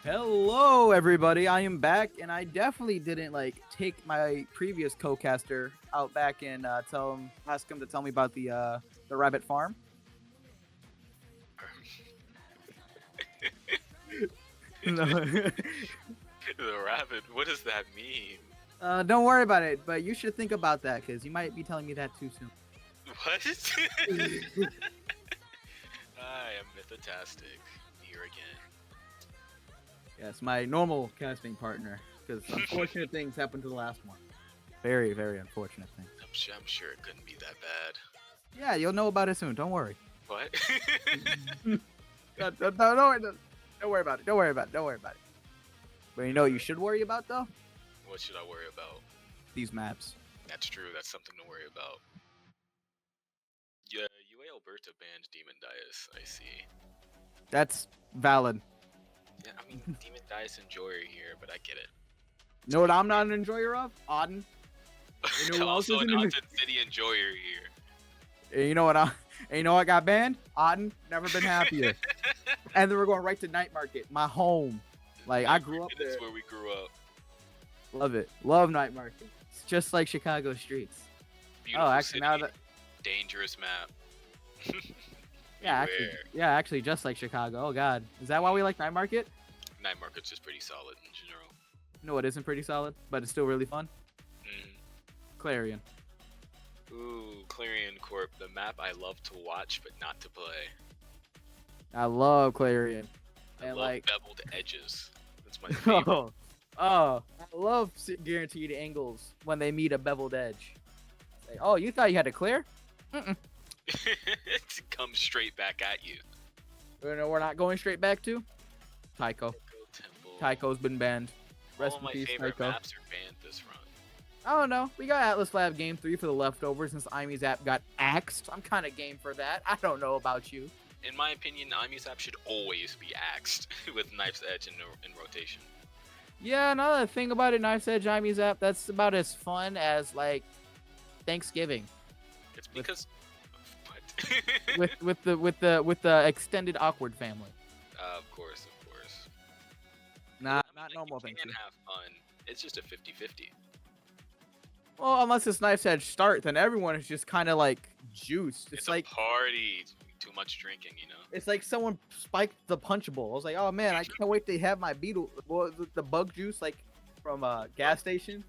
Hello, everybody. I am back, and I definitely didn't take my previous co-caster out back and ask him to tell me about the rabbit farm. No. The rabbit. What does that mean? Don't worry about it, but you should think about that because you might be telling me that too soon. What? I am mythotastic here again. Yes, my normal casting partner, because unfortunate things happened to the last one. Very, very unfortunate things. I'm sure it couldn't be that bad. Yeah, you'll know about it soon. Don't worry. What? Don't worry about it. Don't worry about it. Don't worry about it. But you know what you should worry about, though? What should I worry about? These maps. That's true. That's something to worry about. Yeah, UALBERTA banned Demon Dias. I see. That's valid. Yeah, I mean, Demon Dias enjoyer here, but I get it. You know what I'm not an enjoyer of? Auden. You know who else Also an isn't Haunted City enjoyer here. And you know what? And you know what got banned? Auden. Never been happier. And then we're going right to Night Market, my home. Like I grew up there. That's where we grew up. Love it. Love Night Market. It's just like Chicago streets. Beautiful actually, city, now that dangerous map. yeah, actually, just like Chicago. Oh God, is that why we like Night Market? Night Market's just pretty solid in general. No, it isn't pretty solid, but it's still really fun. Clarion. Ooh, Clarion Corp, the map I love to watch but not to play. I love Clarion. I And love beveled edges. That's my favorite. I love guaranteed angles when they meet a beveled edge. Like, oh, you thought you had to clear? It comes straight back at you. You know, we're not going straight back to Tycho. Temple. Tycho's been banned. Rest All in my peace, favorite Tycho. maps are banned this run. I don't know. We got Atlas Lab Game 3 for the leftovers since Imi's app got axed. I'm kind of game for that. I don't know about you. In my opinion, Imi's app should always be axed with Knife's Edge in rotation. Yeah, another thing about it, Knife's Edge Imi's app, that's about as fun as like Thanksgiving. It's because what? with the extended awkward family. Of course. Not Like, normal you things. can have fun. It's just a 50-50. Well, unless it's Knife's Edge start, then everyone is just kind of like juiced. It's like a party. Too much drinking, you know. It's like someone spiked the punch bowl. I was like, oh man, I can't wait to have my beetle. What was it, the bug juice, like from a gas station?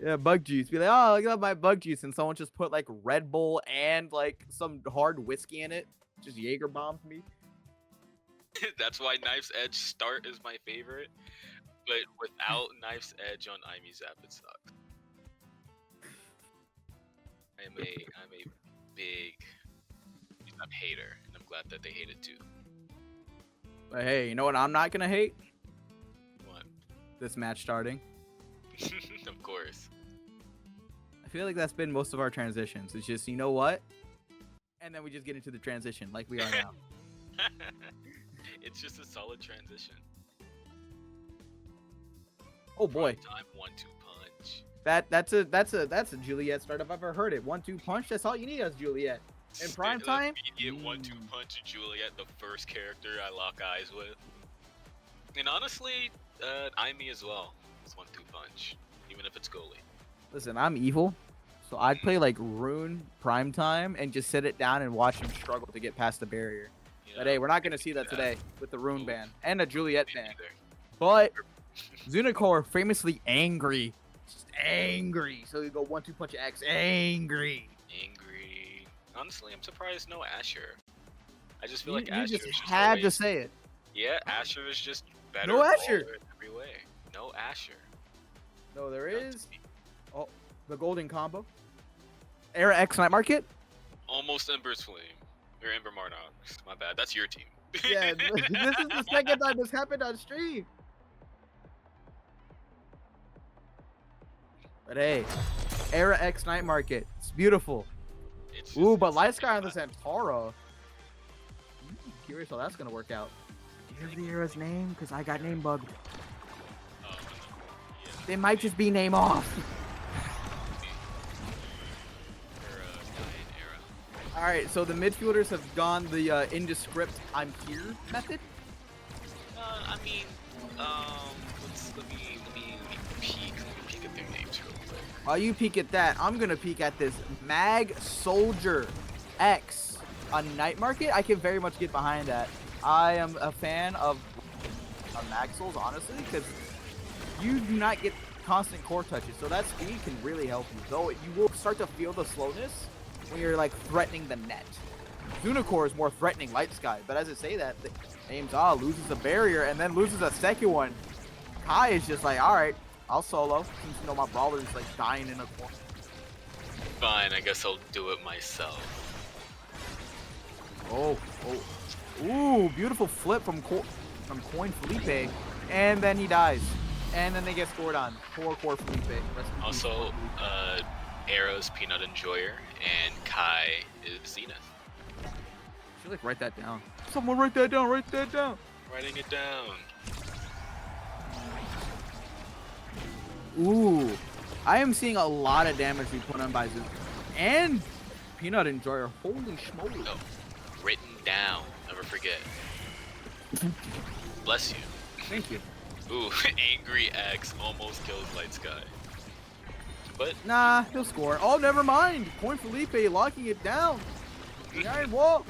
Yeah, bug juice. Be like, oh, look at my bug juice, and someone just put like Red Bull and like some hard whiskey in it. Just Jaeger bombed me. That's why Knife's Edge start is my favorite. But without Knife's Edge on Imi's app, it sucks. I'm a big hater, and I'm glad that they hate it too. But hey, you know what I'm not gonna hate? What? This match starting. Of course. I feel like that's been most of our transitions. It's just, you know what? And then we just get into the transition like we are now. It's just a solid transition. Oh boy. Time 1-2 punch. That's a Juliet start if I've ever heard it. 1-2 punch, that's all you need as Juliet. In prime time? Immediate 1-2 punch Juliet, the first character I lock eyes with. And honestly, Imi as well. It's 1-2 punch, even if it's goalie. Listen, I'm evil, so I'd play like Rune prime time and just sit it down and watch him struggle to get past the barrier. Yeah, But hey, we're not gonna see that today with the Rune ban and the Juliet ban. Either. But Zunicore famously angry, just angry. So you go 1-2 punch X, angry. Honestly, I'm surprised no Asher. I just feel You like Asher just is just had to always... say it. Yeah, Asher is just better. No Asher. In every way. No Asher. No, there Not is. to me. Oh, the golden combo. Era X Night Market. Almost Ember's Flame. Or Ember Marnox. My bad. That's your team. Yeah, this is the second time this happened on stream. But hey, Era X Night Market. It's beautiful. It's just, Ooh, but it's Light Sky like on the that. Centauro. Curious how that's gonna work out. Do you have the Era's name? Because I got name bugged. Oh, yeah. They might just be name off. Era. All right, so the midfielders have gone the indescript "I'm here" method. I mean, let me peek at their names real quick. While you peek at that, I'm gonna peek at this Mag Soldier X on Night Market. I can very much get behind that. I am a fan of Mag Souls, honestly, because you do not get constant core touches, so that speed can really help you. Though you will start to feel the slowness when you're like threatening the net. Zunicore is more threatening Light Sky, but as I say that, aims loses a barrier and then loses a second one. Kai is just like, all right, I'll solo since you know my brawler is like dying in a corner. Fine, I guess I'll do it myself. Ooh, beautiful flip from Coin Felipe, and then he dies, and then they get scored on. Poor Felipe. Also, Arrow's Peanut Enjoyer and Kai is Zenith. Should like write that down. Someone write that down. Write that down. Writing it down. Ooh, I am seeing a lot of damage being put on by Zoom. And Peanut Enjoyer. Holy schmoly. Oh, written down. Never forget. Bless you. Thank you. Ooh, Angry X almost kills Light Sky. But nah, he'll score. Oh, never mind. Coin Felipe locking it down. The Iron Wall.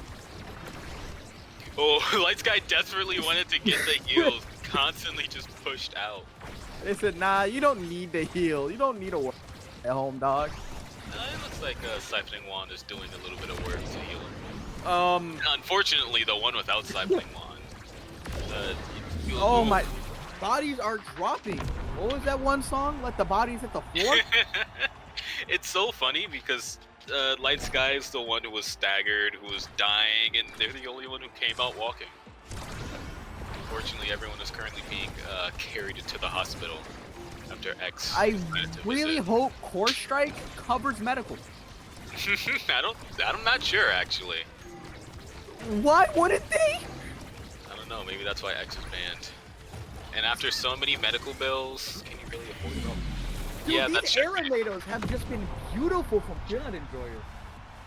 Oh, Light Sky desperately wanted to get the heals, constantly just pushed out. They said, nah, you don't need the heal. You don't need a work at home, dog. It looks like Siphoning Wand is doing a little bit of work to heal him. Unfortunately, the one without Siphoning Wand. Oh my, bodies are dropping. What was that one song? Let the bodies hit the floor? It's so funny because Light Sky is the one who was staggered, who was dying, and they're the only one who came out walking. Unfortunately, everyone is currently being carried into the hospital after X. I really hope Core Strike covers medical. I'm not sure actually. Why wouldn't they? I don't know. Maybe that's why X is banned. And after so many medical bills, can you really afford them? Dude, Yeah, these that's true. Aeronados have just been beautiful from Peanut Enjoyer.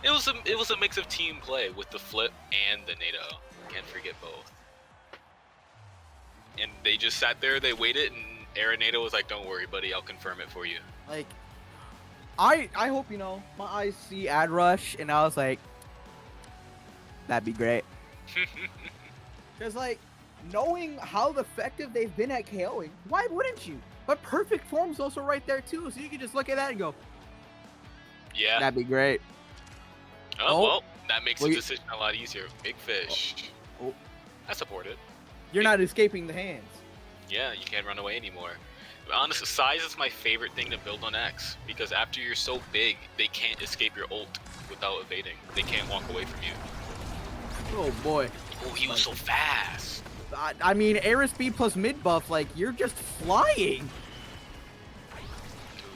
It was a mix of team play with the flip and the NATO. Can't forget both. And they just sat there, they waited, and Aeronado was like, "Don't worry, buddy, I'll confirm it for you." Like, I hope, you know, my eyes see Ad Rush, and I was like, that'd be great. Because, like, knowing how effective they've been at KOing, why wouldn't you? But Perfect Form's also right there, too, so you can just look at that and go, Yeah. that'd be great. Oh, well, that makes Well, the decision a lot easier. Big fish. Oh. I support it. You're not escaping the hands. Yeah, you can't run away anymore. But honestly, size is my favorite thing to build on X, because after you're so big, they can't escape your ult without evading. They can't walk away from you. Oh, boy. Oh, he was so fast. I mean, air speed plus mid buff, like, you're just flying.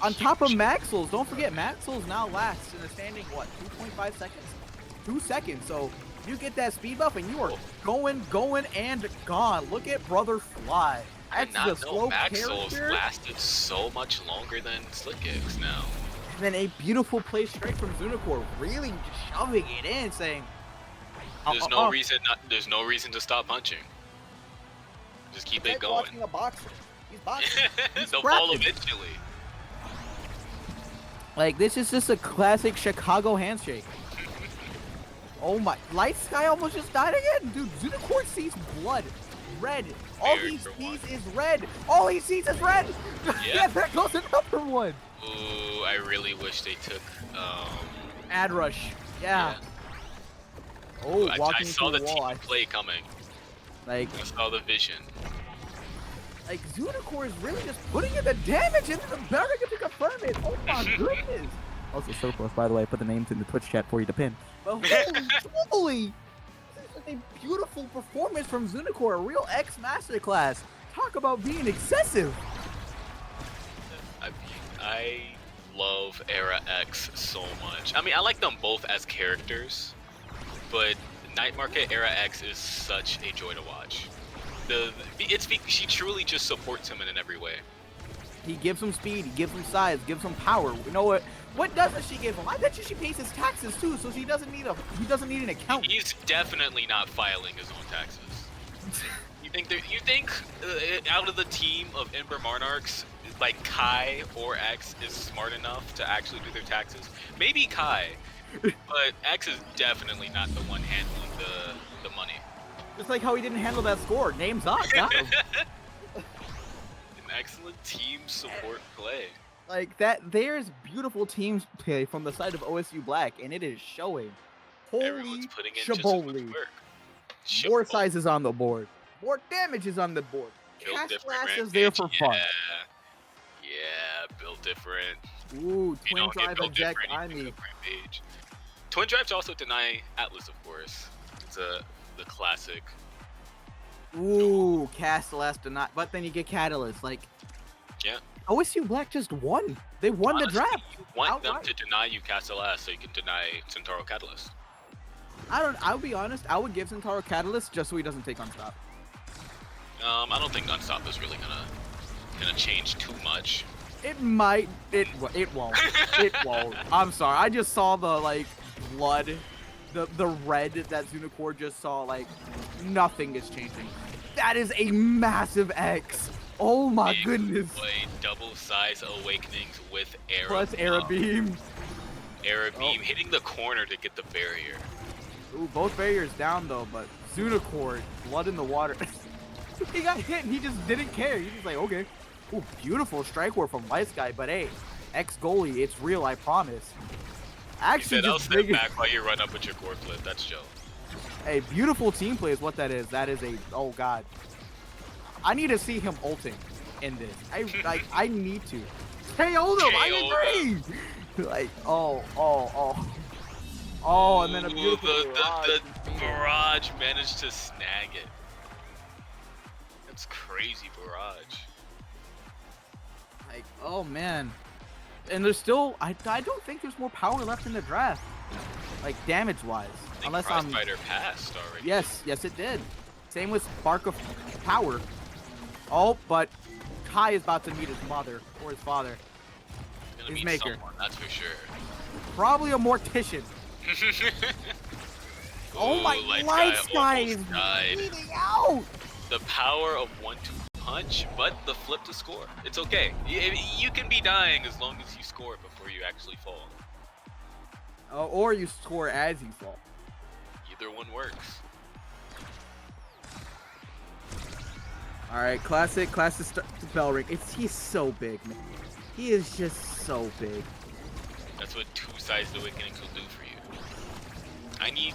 On top of Maxwell's, don't forget, Maxwell's now lasts in a standing, what, 2.5 seconds? 2 seconds, so you get that speed buff and you are going, and gone. Look at Brother Fly. I did not That's the slow know Maxwell's character. lasted so much longer than Slick X now. And then a beautiful play straight from Zunicore, really just shoving it in, saying, There's no reason there's no reason to stop punching. Just keep it going. Watching a boxer. He's boxing. He's They'll fall scrapping. eventually. Like, this is just a classic Chicago handshake. Oh my, Light Sky almost just died again. Dude, Zunicore sees blood. Red. All he sees is red. All he sees is red. Yeah, there goes another one. Ooh, I really wish they took Ad Rush. Yeah. Oh, I walking saw through the the wall. team play coming. Like, I saw the vision. like Zunicore is really just putting in the damage into the barrier to confirm it. Oh my goodness. Also, Surplus, by the way, I put the names in the Twitch chat for you to pin. But holy, this is a beautiful performance from Zunicore, a real X masterclass. Talk about being excessive. I love Era X so much. I mean, I like them both as characters, but Night Market Era X is such a joy to watch. She truly just supports him in every way. He gives him speed, he gives him size, gives him power. You know what? What doesn't she give him? I bet you she pays his taxes too, so he doesn't need an account. He's definitely not filing his own taxes. He You think out of the team of Ember Monarchs, like Kai or X is smart enough to actually do their taxes? Maybe Kai, but X is definitely not the one handling the money. Just like how he didn't handle that score. Name's up. Got him. An excellent team support play. Like that, there's beautiful team play from the side of OSU Black, and it is showing. Holy Everyone's putting in just as much shaboli. work. More sizes on the board. More damage is on the board. Built Cash different Blast is rampage. there for fun. Yeah, built different. Ooh, You Twin don't get Drive built eject different, you on pick me. up rampage. Twin Drives also deny Atlas, of course. It's the classic. Ooh, Castellast deny, but then you get Catalyst. Like, Yeah. OSU Black just won. They won Honestly, the draft. you want them outright. to deny you Castellas so you can deny Centauro Catalyst. I'll be honest. I would give Centauro Catalyst just so he doesn't take Unstop. I don't think Unstop is really gonna change too much. It might. It won't. It won't. I'm sorry. I just saw the like blood, the red that Zunicore just saw. Like nothing is changing. That is a massive X. Oh my Big goodness. Boy, double size awakenings with Era. Plus Era Beam. Era Beam hitting the corner to get the barrier. Ooh, both barriers down though, but Zunicore, blood in the water. He got hit and he just didn't care. He was like, okay. Ooh, beautiful strike war from Light Sky, but hey, ex-goalie, it's real, I promise. He Actually, said, I'll just step big. back while you run up with your core flip. That's Joe. Hey, beautiful team play is what that is. That is a, oh god. I need to see him ulting in this. I need to. KO'd him, I agree. Like, oh, and then a beautiful the barrage. barrage managed to snag it. That's crazy barrage. Like, oh man. And there's still, I don't think there's more power left in the draft. Like, damage-wise. I think Unless Prize I'm... Fighter passed already. Yes, it did. Same with Spark of Power. Oh, but Kai is about to meet his mother, or his father. Gonna his meet maker. someone, that's for sure. Probably a Mortician. Oh my, Light Sky is bleeding out! The power of 1-2 punch, but the flip to score. It's okay. You can be dying as long as you score before you actually fall. Or you score as you fall. Either one works. All right, classic bell ring. He's so big, man. He is just so big. That's what 2-sized awakenings will do for you. I need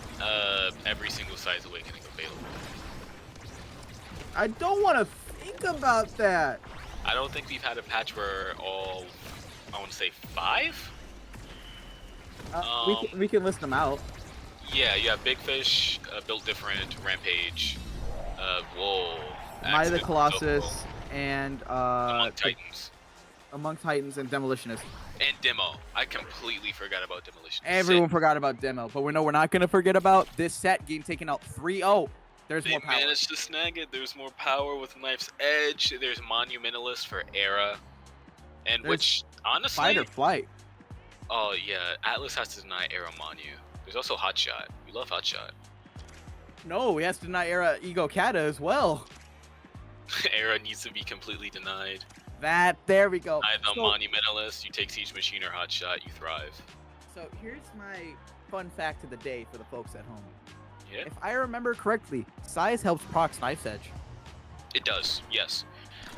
every single size awakening available. I don't want to think about that. I don't think we've had a patch where all, I want to say 5? We can list them out. Yeah, you have Big Fish, Built Different, Rampage, whoa. Might of the Accident, Colossus, and Among Titans. Among Titans and Demolitionist. And Demo. I completely forgot about Demolition. Everyone forgot about Demo, but we're not going to forget about this set game taking out 3-0. There's They more power. managed to snag it. There's more power with Knife's Edge. There's Monumentalist for Era. And There's which, honestly... Fight or flight. Oh, yeah. Atlas has to deny Era Monu. There's also Hotshot. We love Hotshot. No, he has to deny Era Ego Kata as well. Era needs to be completely denied. There we go. Either So- Monumentalist, you take Siege Machine or Hotshot, you thrive. So here's my fun fact of the day for the folks at home. Yeah, If I remember correctly, size helps proc Knife's Edge. it does, yes.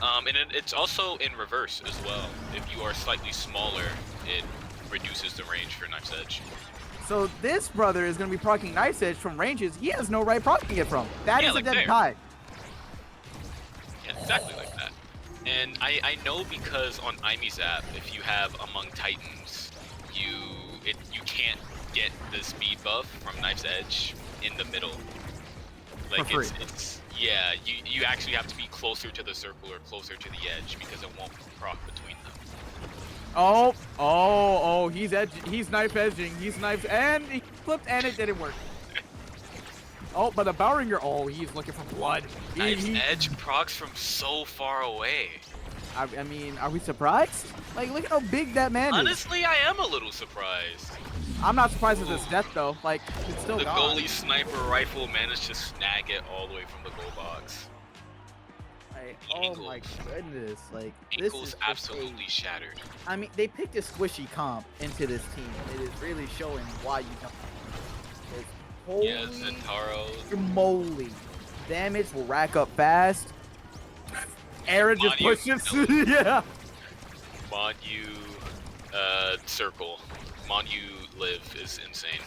And it's also in reverse as well. If you are slightly smaller, it reduces the range for Knife's Edge. So this brother is going to be proccing Knife's Edge from ranges he has no right proccing it from. That Yeah, is like a dead there. tie. Yeah, exactly like that. And I know because on Imi's app, if you have Among Titans, you can't get the speed buff from Knife's Edge in the middle. Like For free. it's yeah, you actually have to be closer to the circle or closer to the edge because it won't proc between them. Oh, he's knife edging, and he flipped and it didn't work. Oh, but the Bowringer, he's looking for blood. Knife's Edge procs from so far away. I mean, are we surprised? Like, look at how big that man is. Honestly, I am a little surprised. I'm not surprised at his death, though. Like, it's still The gone. goalie sniper rifle managed to snag it all the way from the goal box. Oh my Ankles. goodness! Like this Ankles is just absolutely shattered. I mean, they picked a squishy comp into this team. It is really showing why you don't. Holy Yeah, Zentaro. moly! Damage will rack up fast. Era just Manu pushes. killing. Yeah. Manu circle. Manu live is insane.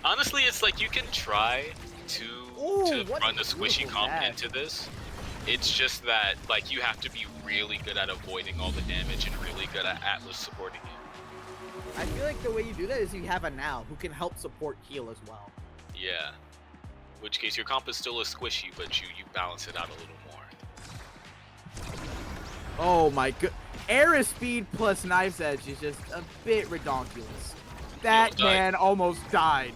Honestly, it's like you can try to Ooh, what run a a squishy beautiful comp dash. into this. It's just that like you have to be really good at avoiding all the damage and really good at Atlas supporting you. I feel like the way you do that is you have a now who can help support heal as well. Yeah. In which case your comp is still a squishy, but you balance it out a little more. Oh my good. Era speed plus knife's edge is just a bit redonkulous. That man almost died.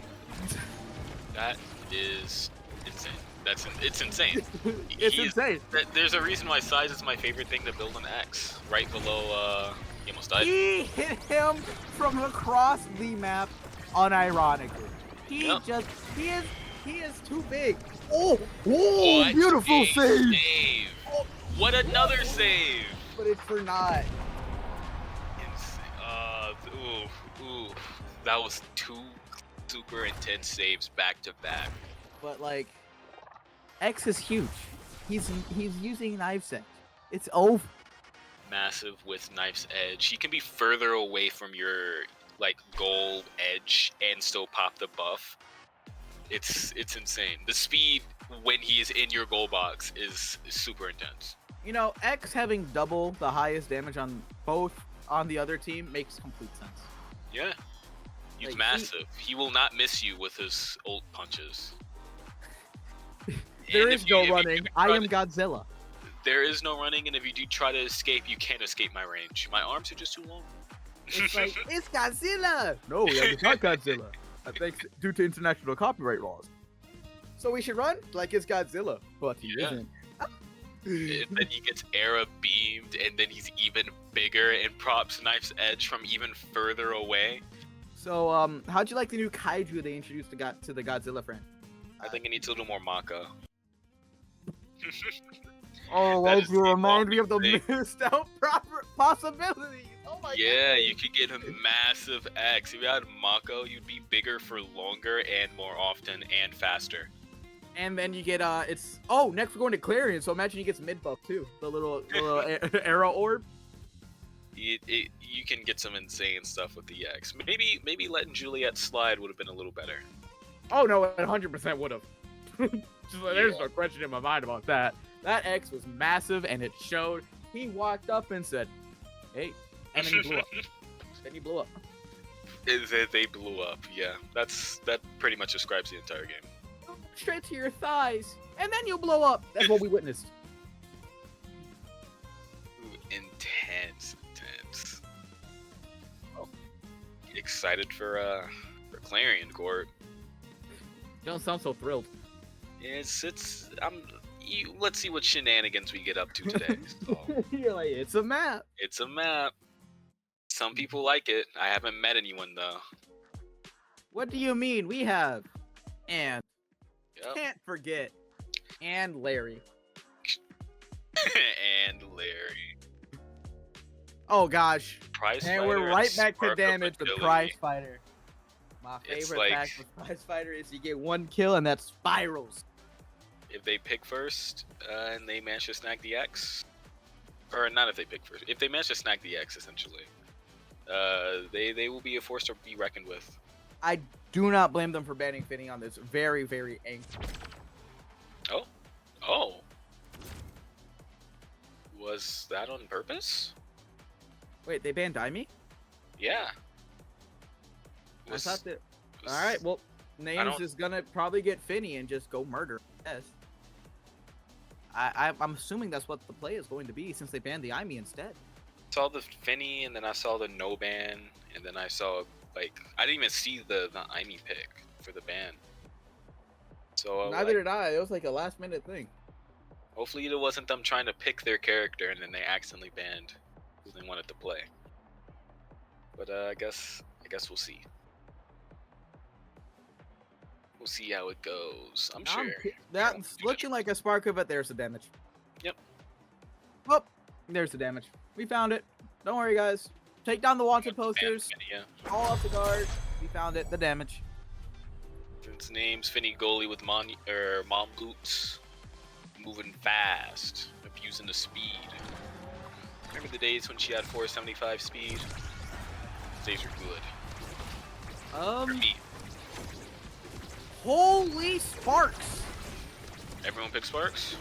That is insane. It's insane. It's insane. There's a reason why size is my favorite thing to build an X. Right below, he almost died. He hit him from across the map, unironically. He is too big. Oh, What beautiful a save. Oh, what another save. But it's for not. Insane. Ooh. That was 2 super intense saves back to back. But like, X is huge. He's using knife's edge. It's over. Massive with knife's edge. He can be further away from your like goal edge and still pop the buff. It's insane. The speed when he is in your goal box is super intense. You know, X having double the highest damage on the other team makes complete sense. Yeah. He's Like, massive. He will not miss you with his ult punches. There is no running. I am Godzilla. There is no running, and if you do try to escape, you can't escape my range. My arms are just too long. It's like, it's Godzilla! No, it's not Godzilla. I think due to international copyright laws. So we should run like it's Godzilla. But he isn't. And then he gets Era beamed, and then he's even bigger and props Knife's Edge from even further away. So, how'd you like the new kaiju they introduced to the Godzilla friend? I think it needs a little more Maka. Oh, like you remind me of the missed out possibilities. Oh my god. Yeah, you could get a massive X. If you had Mako, you'd be bigger for longer and more often and faster. And then you get next we're going to Clarion, so imagine he gets mid buff too. The little arrow orb. You can get some insane stuff with the X. Maybe letting Juliet slide would have been a little better. Oh no, 100% would have. There's no question in my mind about that. That X was massive, and it showed. He walked up and said, "Hey," and then he blew up. Then he blew up. They blew up. Yeah, that pretty much describes the entire game. Straight to your thighs, and then you blow up. That's what we witnessed. Ooh, intense. Oh, excited for Clarion Court. You don't sound so thrilled. Let's see what shenanigans we get up to today. So. You're like, it's a map. It's a map. Some people like it. I haven't met anyone though. What do you mean? We have, and Yep. can't forget, and Larry. And Larry. Oh gosh. Prize And fighter we're right back to Spark of damage with Agility. Prize Fighter. My It's favorite like- attack with Prize Fighter is you get one kill and that spirals. If they pick first and they manage to snag the X, or not if they pick first, if they manage to snag the X, essentially, they will be a force to be reckoned with. I do not blame them for banning Finny on this very, very angry. Oh. Was that on purpose? Wait, they banned Daimi? Yeah. I thought that. All right, well, Names is gonna probably get Finny and just go murder. Yes. I'm assuming that's what the play is going to be since they banned the Aimi instead. I saw the Finny, and then I saw the no ban, and then I saw I didn't even see the Aimi pick for the ban. So Neither did I. It was like a last minute thing. Hopefully it wasn't them trying to pick their character and then they accidentally banned who they wanted to play. But I guess we'll see. We'll see how it goes. I'm I'm sure. pi- That's looking like a Sparker, but there's the damage. Yep. Oh, there's the damage. We found it. Don't worry, guys. Take down the wanted Spam posters. Finny, yeah. Call off the guard. We found it. The damage. His name's Finny Goalie with mom boots. Moving fast. Abusing the speed. Remember the days when she had 475 speed? Those days were good. For me. Holy Sparks! Everyone picked Sparks?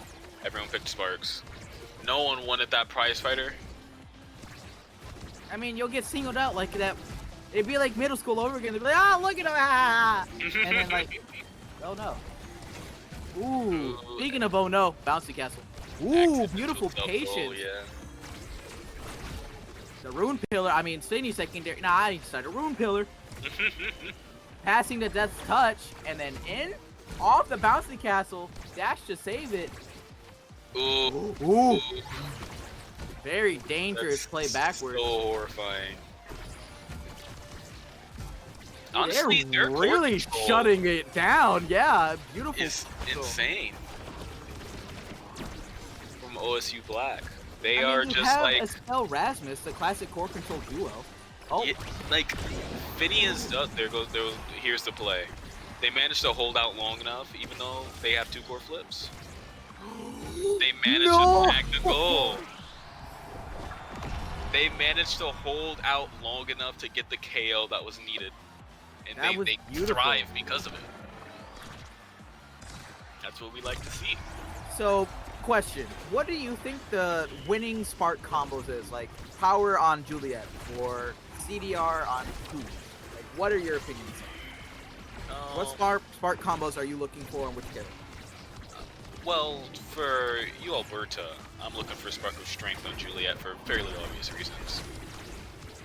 Everyone picked Sparks. No one wanted that prize fighter. I mean, you'll get singled out like that. It'd be like middle school over again. They'd be like, ah, look at him, ah! And then like, oh no. Ooh, speaking of oh no, bouncy castle. Ooh, beautiful patience. Oh, yeah. The rune pillar, I mean, Sydney secondary. Nah, I decided a rune pillar. Passing the death's touch, and then in, off the bouncy castle, dash to save it. Ooh. Ooh. Very dangerous play backwards. So horrifying. Honestly, they're their really core control shutting it down. Yeah, beautiful. is insane. From OSU Black. They are you just have like Estelle Rasmus, the classic core control duo. Oh, yeah, like Phineas. Here's the play. They managed to hold out long enough, even though they have 2 core flips. They managed No! to snag the goal. They managed to hold out long enough to get the KO that was needed, and That was they beautiful. thrive because of it. That's what we like to see. So, question: what do you think the winning Spark combos is? Like power on Juliet or CDR on who? Like, what are your opinions? What Spark combos are you looking for and which character? Well, for UALBERTA, I'm looking for Sparkle Strength on Juliet for fairly obvious reasons.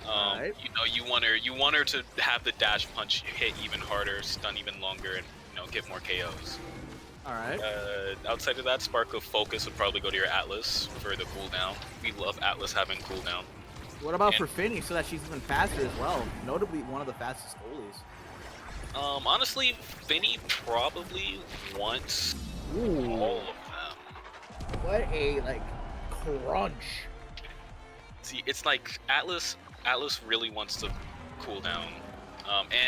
Alright. You know, you want her to have the dash punch hit even harder, stun even longer, and get more KOs. All right. Outside of that, Sparkle Focus would probably go to your Atlas for the cooldown. We love Atlas having cooldown. What about for Finny so that she's even faster as well? Notably, one of the fastest goalies. Honestly, Finny probably wants all of them. What a crunch. See, it's like Atlas really wants to cool down,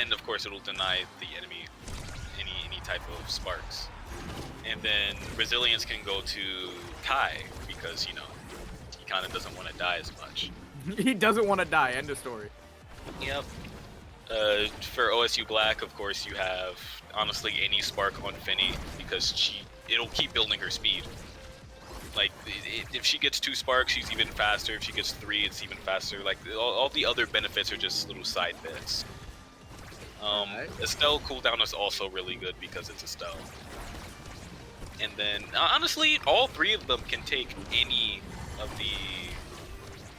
and of course it'll deny the enemy any type of sparks. And then Resilience can go to Kai because he kind of doesn't want to die as much. He doesn't want to die. End of story. Yep. For OSU Black, of course, you have honestly any spark on Finny because it'll keep building her speed. Like if she gets 2 sparks, she's even faster. If she gets 3, it's even faster. Like all the other benefits are just little side bits. Estelle cooldown is also really good because it's Estelle. And then honestly, all 3 of them can take any of the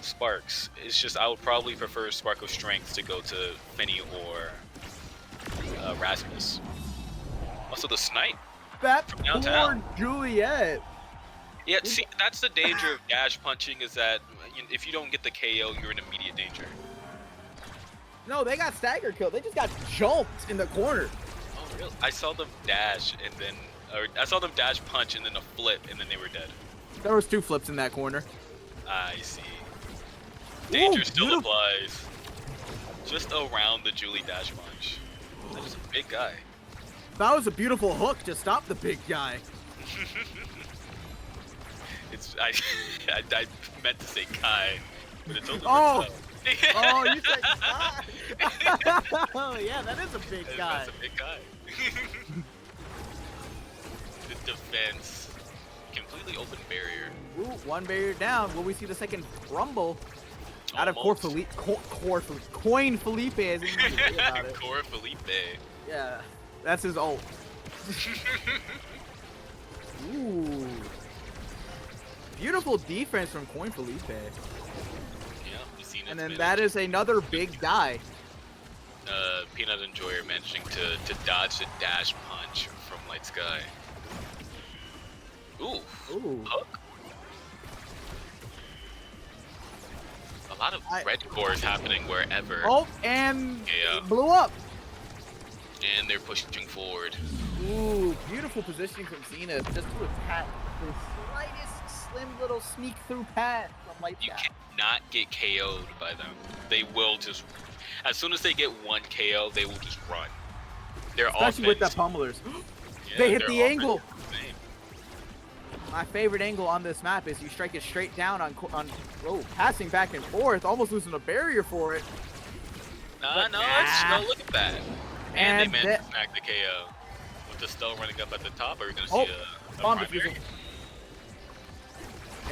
sparks. It's just I would probably prefer Spark of Strength to go to Finny or Rasmus. Also the snipe. That from downtown. poor Juliet. Yeah, see, that's the danger of dash punching is that if you don't get the KO, you're in immediate danger. No, they got stagger killed. They just got jumped in the corner. Oh, really? I saw them dash and then, or I saw them dash punch and then a flip and then they were dead. There was 2 flips in that corner. I see. Danger Ooh, still beautiful. applies. Just around the Julie dash punch. That was a big guy. That was a beautiful hook to stop the big guy. I meant to say Kai, but it's only Oh! for Oh, you said Kai. Oh, yeah, that is a big guy. That's a big guy. The defense, completely open barrier. Ooh, 1 barrier down. Will we see the second rumble? Out of Almost. Coin Felipe, as he used to say about it. Core Felipe. Yeah, that's his ult. Ooh. Beautiful defense from Coin Felipe. Yeah, we've seen it. And then that is another big guy. Peanut Enjoyer managing to dodge the dash punch from Light Sky. Ooh. Hook. A lot of red cores happening wherever. Oh, and Yeah. it blew up. And they're pushing forward. Ooh, beautiful positioning from Zenith. Just to attack the slightest slim little sneak through path from Light You Scout. cannot get KO'd by them. They will just, as soon as they get one KO, they will just run. Their Especially with that offense, pummelers. yeah, They hit their the offense angle. is insane. My favorite angle on this map is you strike it straight down on passing back and forth, almost losing a barrier for it. No, no, look at that. And they managed to snag the KO. With the Stell running up at the top, are we going to see a bomb primary? defusal.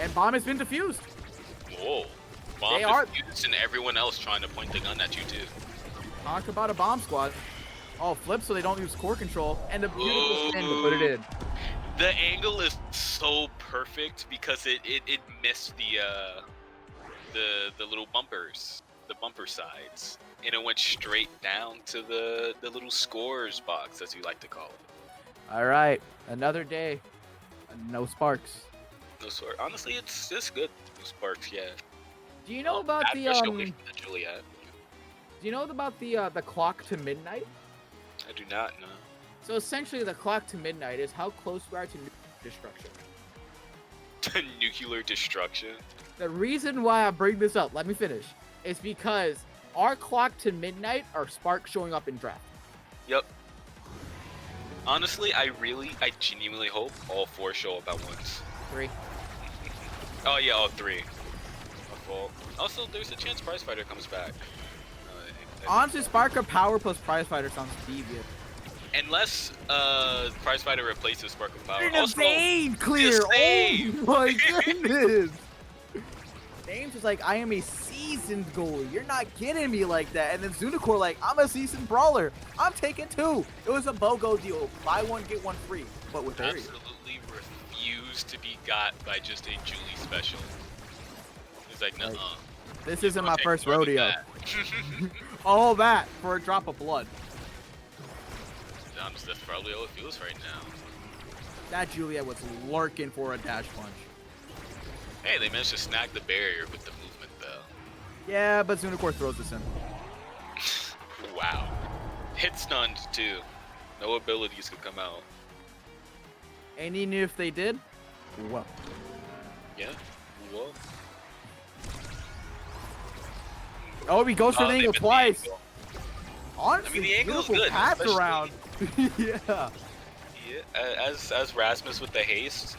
And bomb has been defused. Whoa. Bomb defused and everyone else trying to point the gun at you too. Talk about a bomb squad. Oh, flip so they don't use core control. And a beautiful spin to put it in. The angle is so perfect because it missed the little bumpers, the bumper sides, and it went straight down to the little scores box, as you like to call it. All right, another day, no sparks. No sort. Honestly, it's good. No sparks, yeah. Do you know about the Juliet. Do you know about the clock to midnight? I do not know. So essentially, the clock to midnight is how close we are to nuclear destruction. To nuclear destruction? The reason why I bring this up, let me finish, is because our clock to midnight are sparks showing up in draft. Yep. Honestly, I genuinely hope all 4 show up at once. 3. Oh yeah, all 3. Also, there's a chance Prize Fighter comes back. Honestly, Spark or Power plus Prize Fighter sounds deviant. Unless Prize Fighter replaces Spark of Power. Also, Zane clear! Oh my goodness! James was like, I am a seasoned goalie. You're not getting me like that. And then Zunicore like, I'm a seasoned brawler. I'm taking 2. It was a BOGO deal. Buy 1, get 1 free. But with barrier. Absolutely refuse to be got by just a Julie special. He's like, nuh-uh. This isn't my first rodeo. All that for a drop of blood. That's probably all it feels right now. That Juliet was lurking for a dash punch. Hey, they managed to snag the barrier with the movement, though. Yeah, but Zunicore throws this in. Wow. Hit stunned, too. No abilities could come out. And even if they did, well. Yeah, well. Oh, he goes for the angle twice. Angle. Honestly, I mean, the angle is good. Pass around. Yeah. Yeah. As Rasmus with the haste,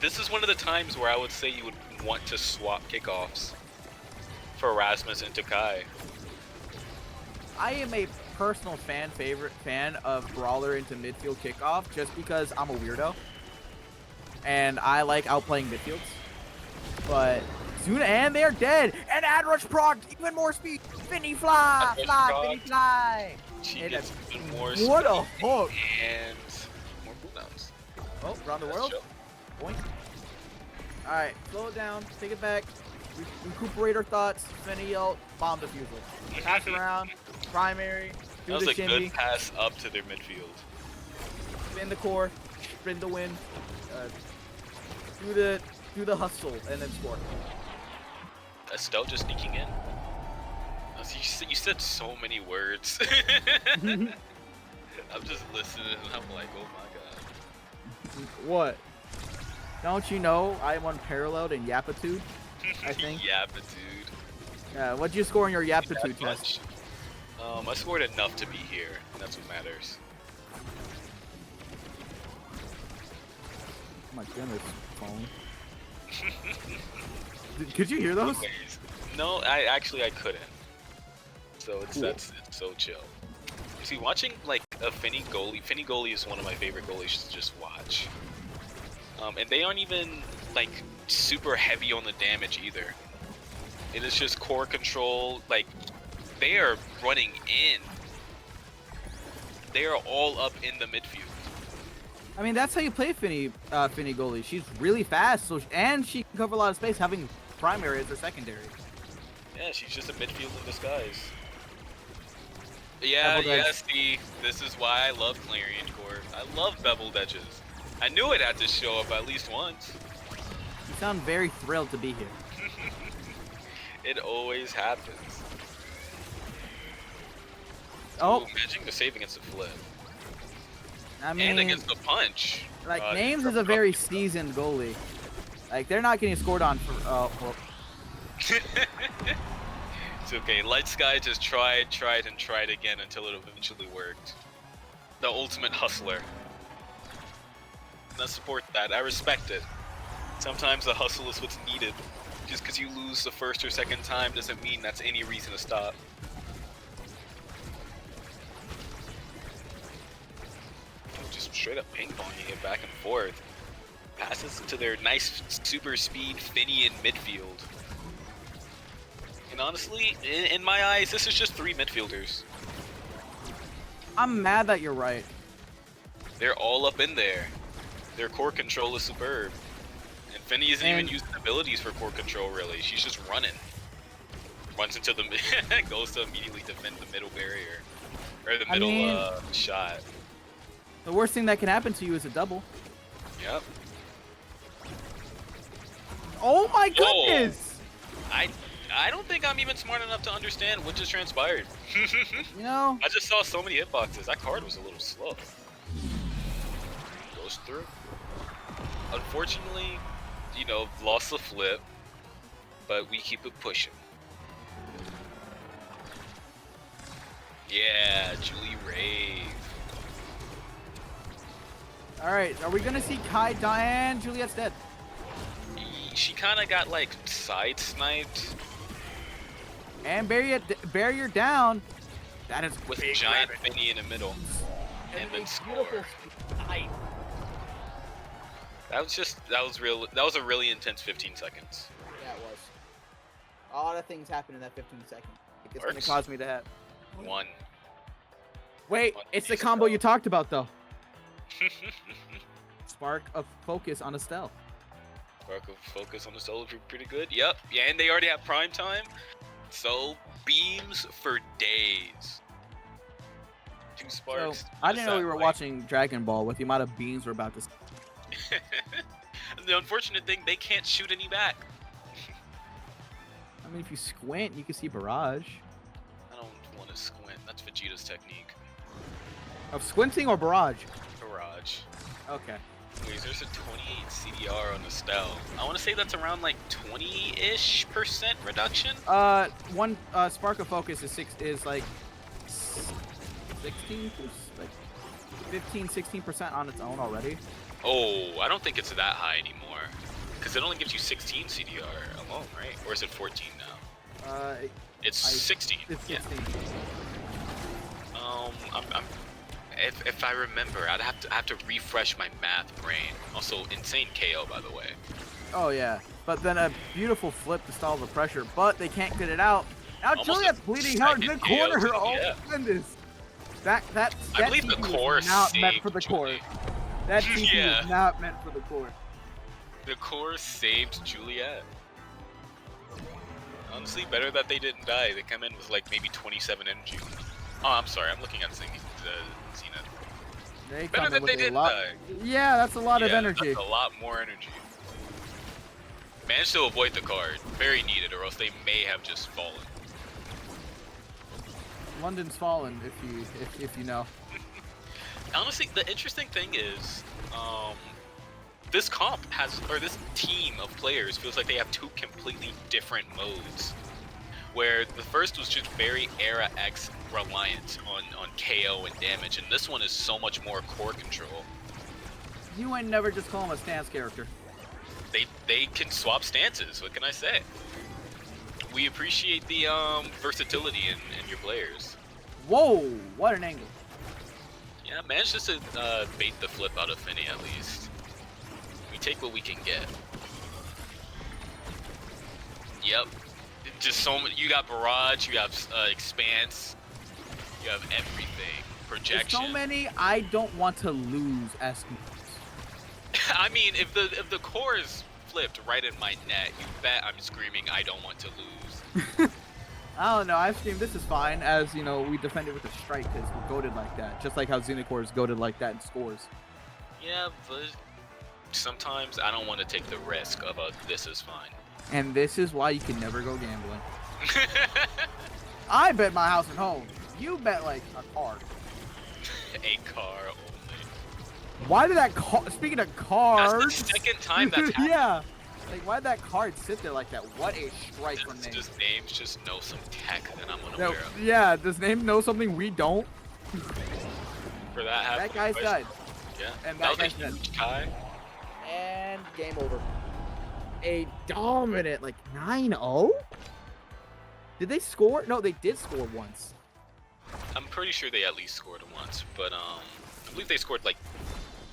this is one of the times where I would say you would want to swap kickoffs for Rasmus and Takai. I am a personal fan of brawler into midfield kickoff just because I'm a weirdo and I like outplaying midfields. But Zuna, and they're dead. And Adrush procced even more speed. Finny fly, Finny fly. She gets even more what a hook. And more cooldowns. Oh, around the world. Point. All right, slow it down. Take it back. Recuperate our thoughts. Finny yell, bomb defusal. Pass around. Primary. Do that was the a shimmy. good pass up to their midfield. Spin the core. Sprint the win. Do the hustle and then score. Estelle just sneaking in. You said so many words. I'm just listening and I'm like, oh my god. What? Don't you know I am unparalleled in yapitude? I think. Yapitude. Yeah, what'd you score in your yapitude test? I scored enough to be here. That's what matters. Oh my goodness, phone. Could you hear those? Anyways, no, I couldn't. So it's so chill. You see, watching like a Finny goalie is one of my favorite goalies to just watch. And they aren't even like super heavy on the damage either. It is just core control. Like they are running in. They are all up in the midfield. I mean, that's how you play Finny goalie. She's really fast, and she can cover a lot of space, having primary as her secondary. Yeah, she's just a midfield in disguise. Yeah, see, this is why I love Clarion Core. I love beveled edges. I knew it had to show up at least once. You sound very thrilled to be here. It always happens. Oh, Ooh, imagine the save against the flip. I mean, And against the punch. like Names is a very seasoned goalie. Like they're not getting scored on for. Well, It's okay. Light Sky just tried again until it eventually worked. The ultimate hustler. I support that. I respect it. Sometimes the hustle is what's needed. Just because you lose the first or second time doesn't mean that's any reason to stop. Just straight up ping-ponging it back and forth. Passes to their nice super speed Finian midfield. And honestly, in my eyes, this is just 3 midfielders. I'm mad that you're right. They're all up in there. Their core control is superb. And Finny isn't even using abilities for core control, really. She's just running. Runs into the goes to immediately defend the middle barrier. Or the middle shot. The worst thing that can happen to you is a double. Yep. Oh my goodness! I don't think I'm even smart enough to understand what just transpired. You know? I just saw so many hitboxes. That card was a little slow. Goes through. Unfortunately, you know, lost the flip, but we keep it pushing. Yeah, Julie Rave. Alright, are we gonna see Kai Diane? Juliet's dead. She kind of got like side sniped. And barrier down. That is with a giant Finny in the middle. And then score. That was a really intense 15 seconds. Yeah, it was. A lot of things happened in that 15 seconds. It's gonna cause me to have. One. Wait, it's the combo you talked about though. Spark of focus on Estelle. Spark of focus on Estelle would be pretty good. Yep. Yeah, and they already have prime time. So beams for days. 2 sparks. So, I didn't know we were watching Dragon Ball with the amount of beams we're about to. The unfortunate thing, they can't shoot any back. I mean, if you squint, you can see barrage. I don't want to squint. That's Vegeta's technique. Of squinting or barrage? Barrage. Okay. Wait, there's a 28 CDR on Estelle. I want to say that's around like 20-ish% reduction. One spark of focus is like 16, like 15-16% on its own already. Oh, I don't think it's that high anymore, because it only gives you 16 CDR alone, right? Or is it 14 now? It's 16. It's 16. Yeah. If I remember, I'd have to refresh my math brain. Also, insane KO, by the way. Oh yeah, but then a beautiful flip to stall the pressure, but they can't get it out. Now Juliet's bleeding out in the corner. Oh goodness. That I believe the core is not meant for the core. That TP is not meant for the core. The core saved Juliet. Honestly, better that they didn't die. They come in with like maybe 27 energy. Oh, I'm sorry. I'm looking at Zenith. Better that they didn't die. Yeah, that's a lot of energy. That's a lot more energy. Managed to avoid the card. Very needed, or else they may have just fallen. London's fallen, if you know. Honestly, the interesting thing is, this comp has, or this team of players feels like they have 2 completely different modes. Where the first was just very Era X reliant on KO and damage, and this one is so much more core control. You ain't never just call him a stance character. They can swap stances, what can I say? We appreciate the versatility in your players. Whoa, what an angle. Yeah, managed just to bait the flip out of Finny at least. We take what we can get. Yep. Just so many. You got barrage, you have expanse, you have everything. Projection. There's so many. I don't want to lose as. I mean, if the core is flipped right in my net, you bet I'm screaming, I don't want to lose. I don't know. I've streamed. This is fine, as you know, we defended with a strike because we're goated like that, just like how Xenocore is goated like that in scores. Yeah, but sometimes I don't want to take the risk of a this is fine. And this is why you can never go gambling. I bet my house and home. You bet like a card. A car only. Why did that car? Speaking of cars, That's the second time that's happened. yeah. Like, why did that card sit there like that? What a strike from It's Name. just names just know some tech that I'm No, unaware of. yeah, does Name know something we don't? For that happened. That guy's died. Yeah. And that that was a guy's huge tie. And game over. A dominant, like 9-0? Did they score? No, they did score once. I'm pretty sure they at least scored once, but I believe they scored like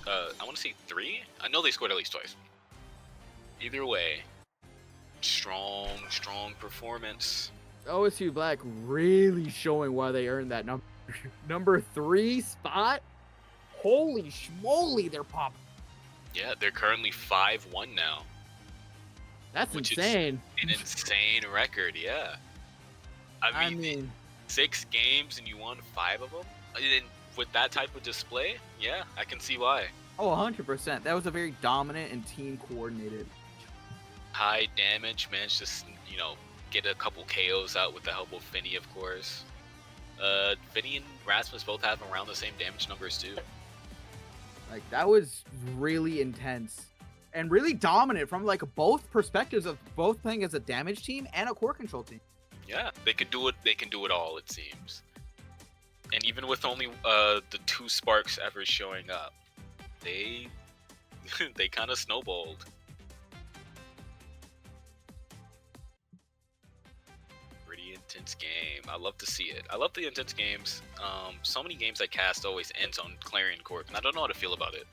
I want to say 3. I know they scored at least twice. Either way, strong performance. OSU Black really showing why they earned that number 3 spot. Holy schmoly, they're popping. Yeah, they're currently 5-1 now. That's which insane. Is an insane record, yeah. I mean, 6 games and you won 5 of them? And with that type of display, yeah, I can see why. Oh, 100%. That was a very dominant and team coordinated. High damage, managed to, you know, get a couple KOs out with the help of Finny, of course. Finny and Rasmus both have around the same damage numbers too. Like, that was really intense and really dominant from like both perspectives of both playing as a damage team and a core control team. Yeah, they could do it. They can do it all, it seems. And even with only the 2 sparks ever showing up, they they kind of snowballed. Pretty intense game. I love to see it. I love the intense games. So many games I cast always ends on Clarion Corp, and I don't know how to feel about it.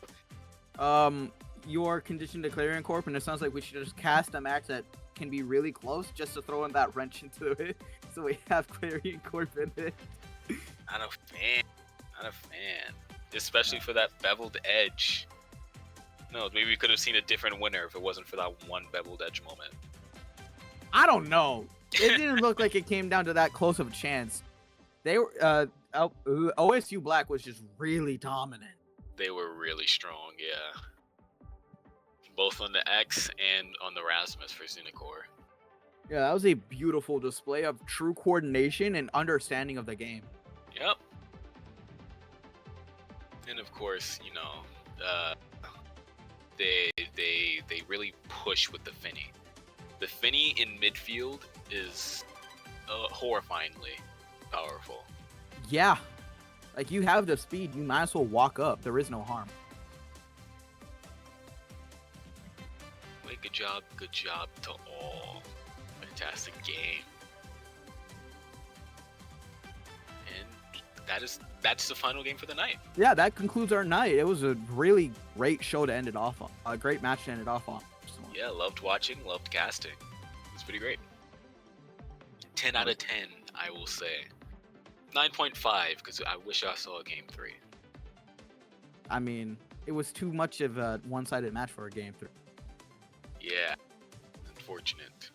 You are conditioned to Clarion Corp, and it sounds like we should just cast a match that can be really close just to throw in that wrench into it, so we have Clarion Corp in it. Not a fan. Not a fan. Especially for that beveled edge. No, maybe we could have seen a different winner if it wasn't for that one beveled edge moment. I don't know. It didn't look like it came down to that close of a chance. They were OSU Black was just really dominant. They were really strong, yeah. Both on the X and on the Rasmus for Xenocore. Yeah, that was a beautiful display of true coordination and understanding of the game. Yep. And of course, you know, they really push with the Finny. The Finny in midfield is horrifyingly powerful. Yeah. Like, you have the speed, you might as well walk up. There is no harm. Wait, good job to all. Fantastic game. And that's the final game for the night. Yeah, that concludes our night. It was a really great show to end it off on. A great match to end it off on. Yeah, loved watching, loved casting. It's pretty great. 10 out of 10, I will say. 9.5, because I wish I saw a game 3. I mean, it was too much of a one-sided match for a game 3. Yeah, unfortunate.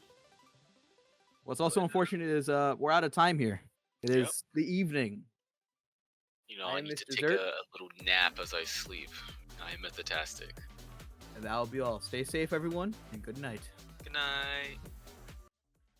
What's also unfortunate is we're out of time here. It is the evening. You know, I need to take a little nap as I sleep. I am fantastic. And that'll be all. Stay safe, everyone, and good night. Good night.